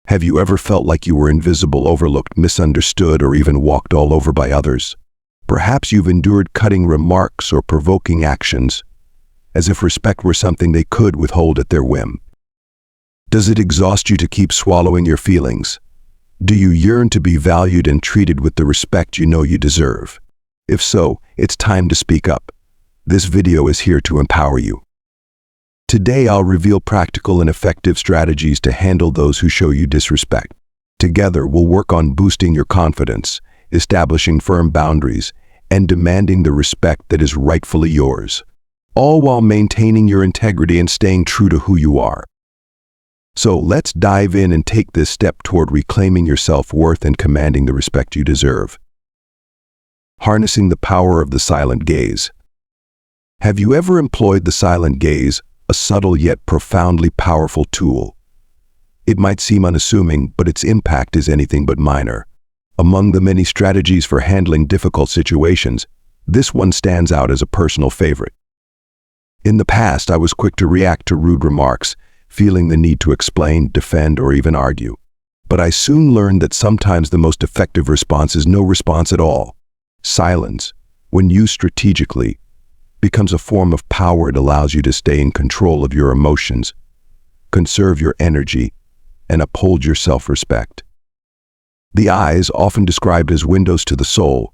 Have you ever felt like you were invisible, overlooked, misunderstood, or even walked all over by others? Perhaps you've endured cutting remarks or provoking actions, as if respect were something they could withhold at their whim. Does it exhaust you to keep swallowing your feelings? Do you yearn to be valued and treated with the respect you know you deserve? If so, it's time to speak up. This video is here to empower you. Today I'll reveal practical and effective strategies to handle those who show you disrespect. Together we'll work on boosting your confidence, establishing firm boundaries, and demanding the respect that is rightfully yours, all while maintaining your integrity and staying true to who you are. So let's dive in and take this step toward reclaiming your self-worth and commanding the respect you deserve. Harnessing the power of the silent gaze. Have you ever employed the silent gaze, a subtle yet profoundly powerful tool? It might seem unassuming, but its impact is anything but minor. Among the many strategies for handling difficult situations, this one stands out as a personal favorite. In the past, I was quick to react to rude remarks, feeling the need to explain, defend, or even argue. But I soon learned that sometimes the most effective response is no response at all. Silence, when used strategically, becomes a form of power. It allows you to stay in control of your emotions, conserve your energy, and uphold your self-respect. The eyes, often described as windows to the soul,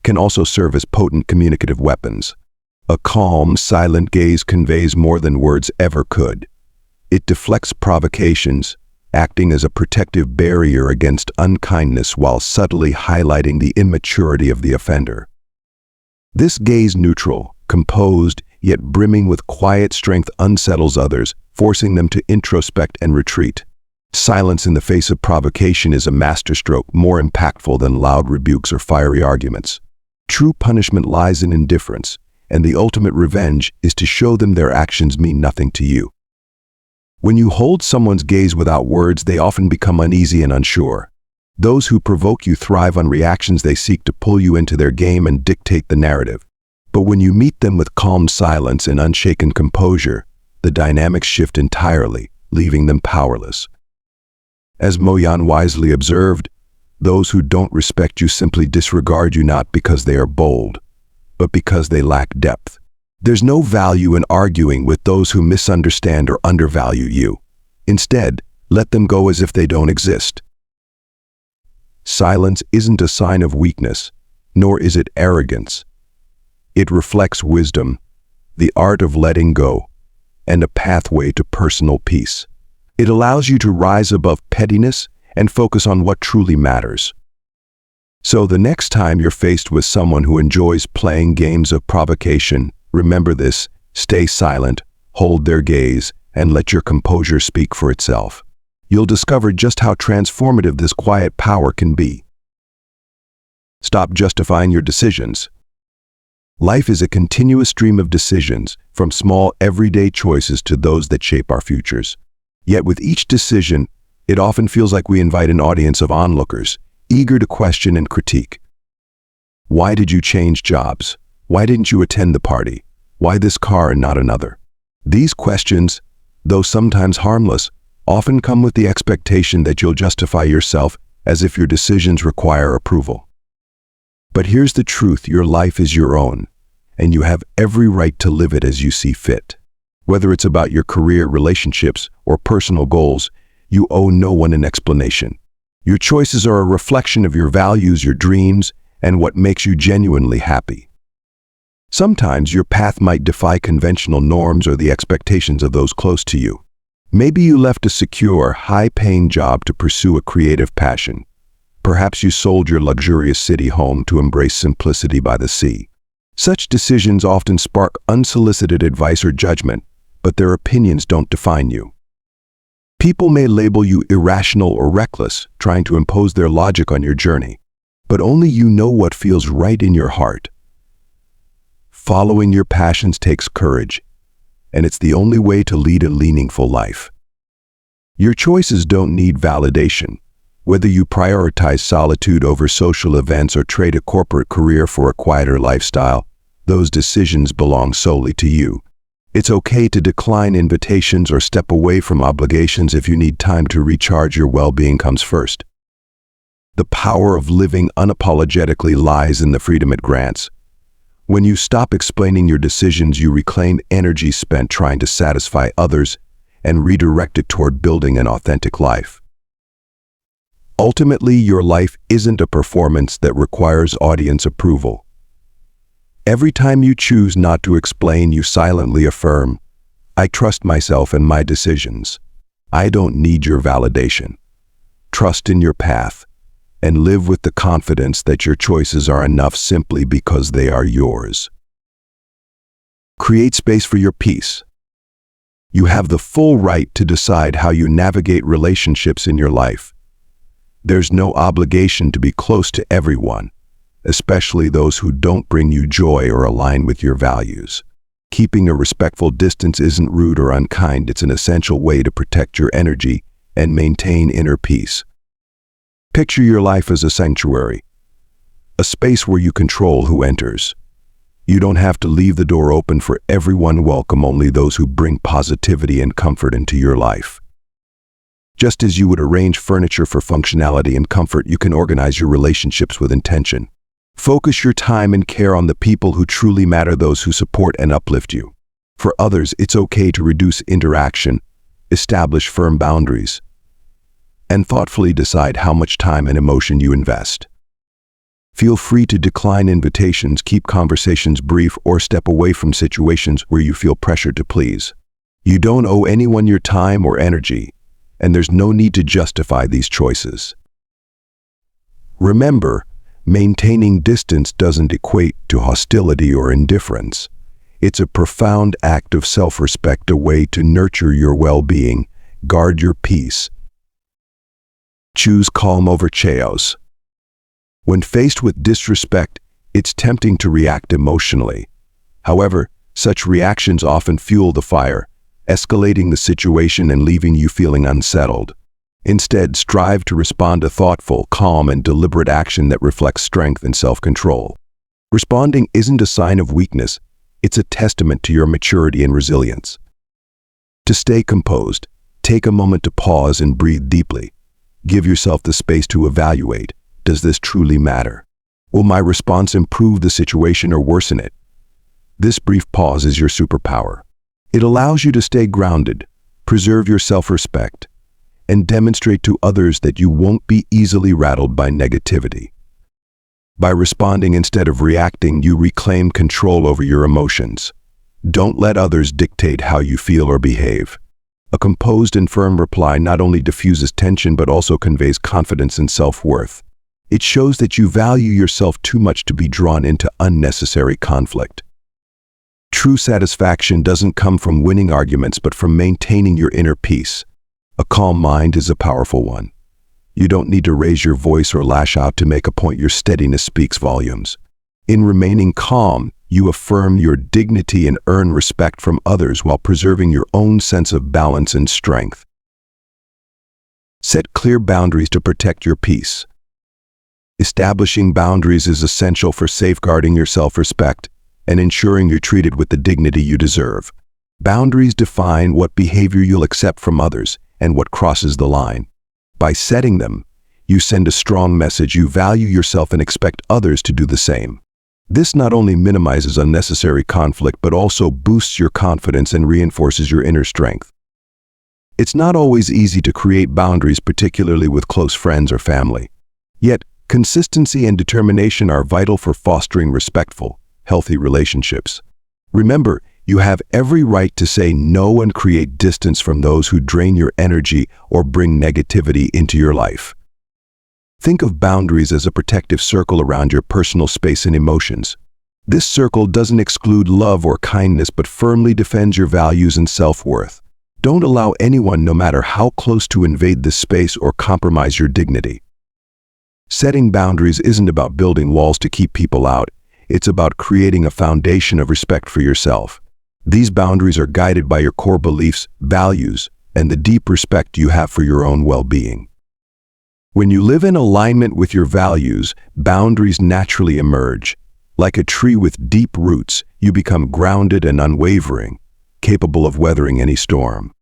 can also serve as potent communicative weapons. A calm, silent gaze conveys more than words ever could. It deflects provocations, acting as a protective barrier against unkindness while subtly highlighting the immaturity of the offender. This gaze, neutral, composed, yet brimming with quiet strength, unsettles others, forcing them to introspect and retreat. Silence in the face of provocation is a masterstroke, more impactful than loud rebukes or fiery arguments. True punishment lies in indifference, and the ultimate revenge is to show them their actions mean nothing to you. When you hold someone's gaze without words, they often become uneasy and unsure. Those who provoke you thrive on reactions. They seek to pull you into their game and dictate the narrative. But when you meet them with calm silence and unshaken composure, the dynamics shift entirely, leaving them powerless. As Mo Yan wisely observed, those who don't respect you simply disregard you, not because they are bold, but because they lack depth. There's no value in arguing with those who misunderstand or undervalue you. Instead, let them go as if they don't exist. Silence isn't a sign of weakness, nor is it arrogance. It reflects wisdom, the art of letting go, and a pathway to personal peace. It allows you to rise above pettiness and focus on what truly matters. So the next time you're faced with someone who enjoys playing games of provocation, remember this: stay silent, hold their gaze, and let your composure speak for itself. You'll discover just how transformative this quiet power can be. Stop justifying your decisions. Life is a continuous stream of decisions, from small everyday choices to those that shape our futures. Yet with each decision, it often feels like we invite an audience of onlookers, eager to question and critique. Why did you change jobs? Why didn't you attend the party? Why this car and not another? These questions, though sometimes harmless, often come with the expectation that you'll justify yourself, as if your decisions require approval. But here's the truth: your life is your own, and you have every right to live it as you see fit. Whether it's about your career, relationships, or personal goals, you owe no one an explanation. Your choices are a reflection of your values, your dreams, and what makes you genuinely happy. Sometimes your path might defy conventional norms or the expectations of those close to you. Maybe you left a secure, high-paying job to pursue a creative passion. Perhaps you sold your luxurious city home to embrace simplicity by the sea. Such decisions often spark unsolicited advice or judgment, but their opinions don't define you. People may label you irrational or reckless, trying to impose their logic on your journey, but only you know what feels right in your heart. Following your passions takes courage, and it's the only way to lead a meaningful life. Your choices don't need validation. Whether you prioritize solitude over social events or trade a corporate career for a quieter lifestyle, those decisions belong solely to you. It's okay to decline invitations or step away from obligations if you need time to recharge. Your well-being comes first. The power of living unapologetically lies in the freedom it grants. When you stop explaining your decisions, you reclaim energy spent trying to satisfy others and redirect it toward building an authentic life. Ultimately, your life isn't a performance that requires audience approval. Every time you choose not to explain, you silently affirm, "I trust myself and my decisions. I don't need your validation." Trust in your path and live with the confidence that your choices are enough simply because they are yours. Create space for your peace. You have the full right to decide how you navigate relationships in your life. There's no obligation to be close to everyone, especially those who don't bring you joy or align with your values. Keeping a respectful distance isn't rude or unkind. It's an essential way to protect your energy and maintain inner peace. Picture your life as a sanctuary, a space where you control who enters. You don't have to leave the door open for everyone. Welcome only those who bring positivity and comfort into your life. Just as you would arrange furniture for functionality and comfort, you can organize your relationships with intention. Focus your time and care on the people who truly matter, those who support and uplift you. For others, it's okay to reduce interaction, establish firm boundaries, and thoughtfully decide how much time and emotion you invest. Feel free to decline invitations, keep conversations brief, or step away from situations where you feel pressured to please. You don't owe anyone your time or energy, and there's no need to justify these choices. Remember, maintaining distance doesn't equate to hostility or indifference. It's a profound act of self-respect, a way to nurture your well-being, guard your peace. Choose calm over chaos. When faced with disrespect, it's tempting to react emotionally. However, such reactions often fuel the fire, escalating the situation and leaving you feeling unsettled. Instead, strive to respond to thoughtful, calm, and deliberate action that reflects strength and self-control. Responding isn't a sign of weakness, it's a testament to your maturity and resilience. To stay composed, take a moment to pause and breathe deeply. Give yourself the space to evaluate. Does this truly matter? Will my response improve the situation or worsen it? This brief pause is your superpower. It allows you to stay grounded, preserve your self-respect, and demonstrate to others that you won't be easily rattled by negativity. By responding instead of reacting, you reclaim control over your emotions. Don't let others dictate how you feel or behave. A composed and firm reply not only diffuses tension but also conveys confidence and self-worth. It shows that you value yourself too much to be drawn into unnecessary conflict. True satisfaction doesn't come from winning arguments but from maintaining your inner peace. A calm mind is a powerful one. You don't need to raise your voice or lash out to make a point. Your steadiness speaks volumes. In remaining calm, you affirm your dignity and earn respect from others while preserving your own sense of balance and strength. Set clear boundaries to protect your peace. Establishing boundaries is essential for safeguarding your self-respect and ensuring you're treated with the dignity you deserve. Boundaries define what behavior you'll accept from others and what crosses the line. By setting them, you send a strong message. You value yourself and expect others to do the same. This not only minimizes unnecessary conflict but also boosts your confidence and reinforces your inner strength. It's not always easy to create boundaries, particularly with close friends or family. Yet, consistency and determination are vital for fostering respectful, healthy relationships. Remember, you have every right to say no and create distance from those who drain your energy or bring negativity into your life. Think of boundaries as a protective circle around your personal space and emotions. This circle doesn't exclude love or kindness but firmly defends your values and self-worth. Don't allow anyone, no matter how close, to invade this space or compromise your dignity. Setting boundaries isn't about building walls to keep people out. It's about creating a foundation of respect for yourself. These boundaries are guided by your core beliefs, values, and the deep respect you have for your own well-being. When you live in alignment with your values, boundaries naturally emerge. Like a tree with deep roots, you become grounded and unwavering, capable of weathering any storm.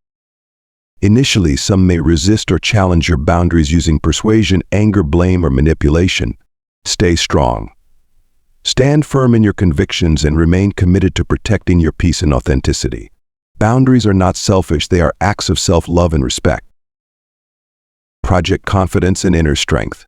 Initially, some may resist or challenge your boundaries using persuasion, anger, blame, or manipulation. Stay strong. Stand firm in your convictions and remain committed to protecting your peace and authenticity. Boundaries are not selfish, they are acts of self-love and respect. Project confidence and inner strength.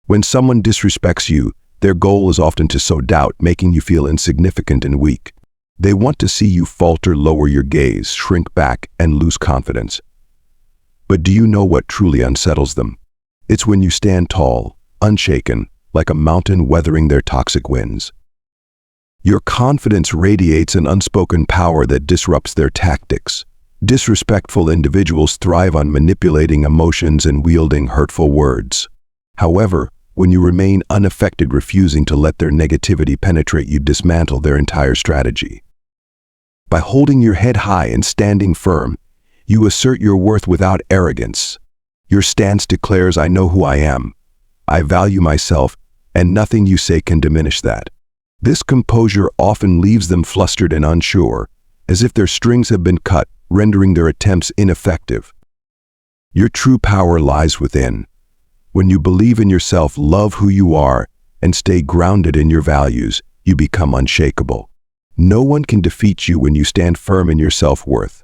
When someone disrespects you, their goal is often to sow doubt, making you feel insignificant and weak. They want to see you falter, lower your gaze, shrink back, and lose confidence. But do you know what truly unsettles them? It's when you stand tall, unshaken, like a mountain weathering their toxic winds. Your confidence radiates an unspoken power that disrupts their tactics. Disrespectful individuals thrive on manipulating emotions and wielding hurtful words. However, when you remain unaffected, refusing to let their negativity penetrate, you dismantle their entire strategy. By holding your head high and standing firm, you assert your worth without arrogance. Your stance declares, "I know who I am. I value myself, and nothing you say can diminish that." This composure often leaves them flustered and unsure, as if their strings have been cut, rendering their attempts ineffective. Your true power lies within. When you believe in yourself, love who you are, and stay grounded in your values, you become unshakable. No one can defeat you when you stand firm in your self-worth.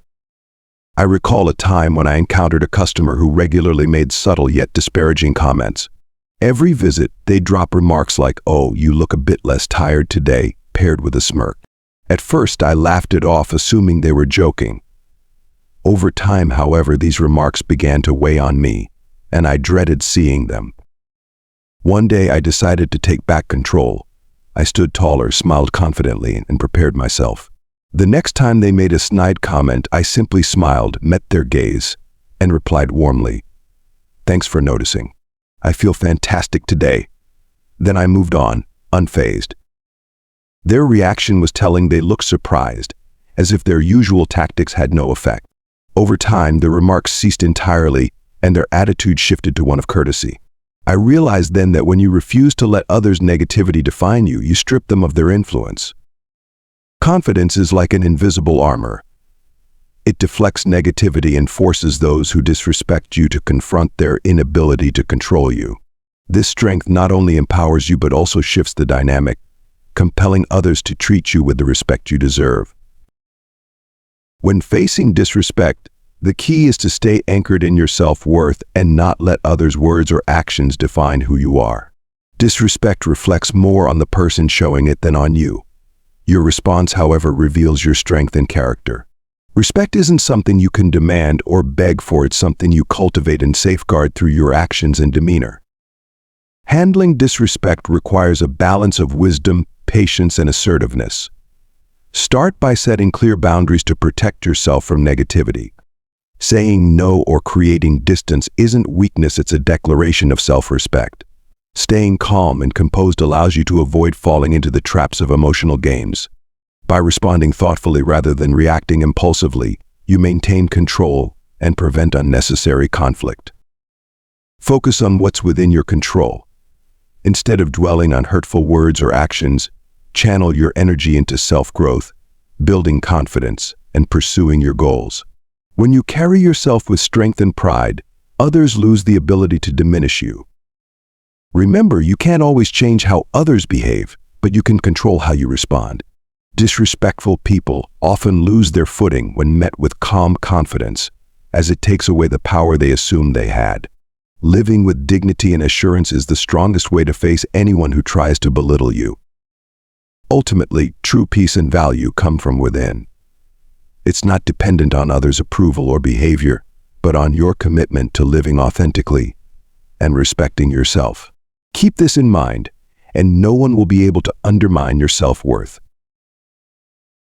I recall a time when I encountered a customer who regularly made subtle yet disparaging comments. Every visit, they'd drop remarks like, "Oh, you look a bit less tired today," paired with a smirk. At first, I laughed it off, assuming they were joking. Over time, however, these remarks began to weigh on me, and I dreaded seeing them. One day, I decided to take back control. I stood taller, smiled confidently, and prepared myself. The next time they made a snide comment, I simply smiled, met their gaze, and replied warmly, "Thanks for noticing. I feel fantastic today." Then I moved on, unfazed. Their reaction was telling. They looked surprised, as if their usual tactics had no effect. Over time, the remarks ceased entirely, and their attitude shifted to one of courtesy. I realized then that when you refuse to let others' negativity define you, you strip them of their influence. Confidence is like an invisible armor. It deflects negativity and forces those who disrespect you to confront their inability to control you. This strength not only empowers you but also shifts the dynamic, compelling others to treat you with the respect you deserve. When facing disrespect, the key is to stay anchored in your self-worth and not let others' words or actions define who you are. Disrespect reflects more on the person showing it than on you. Your response, however, reveals your strength and character. Respect isn't something you can demand or beg for, it's something you cultivate and safeguard through your actions and demeanor. Handling disrespect requires a balance of wisdom, patience, and assertiveness. Start by setting clear boundaries to protect yourself from negativity. Saying no or creating distance isn't weakness, it's a declaration of self-respect. Staying calm and composed allows you to avoid falling into the traps of emotional games. By responding thoughtfully rather than reacting impulsively, you maintain control and prevent unnecessary conflict. Focus on what's within your control. Instead of dwelling on hurtful words or actions, channel your energy into self-growth, building confidence, and pursuing your goals. When you carry yourself with strength and pride, others lose the ability to diminish you. Remember, you can't always change how others behave, but you can control how you respond. Disrespectful people often lose their footing when met with calm confidence, as it takes away the power they assumed they had. Living with dignity and assurance is the strongest way to face anyone who tries to belittle you. Ultimately, true peace and value come from within. It's not dependent on others' approval or behavior, but on your commitment to living authentically and respecting yourself. Keep this in mind, and no one will be able to undermine your self-worth.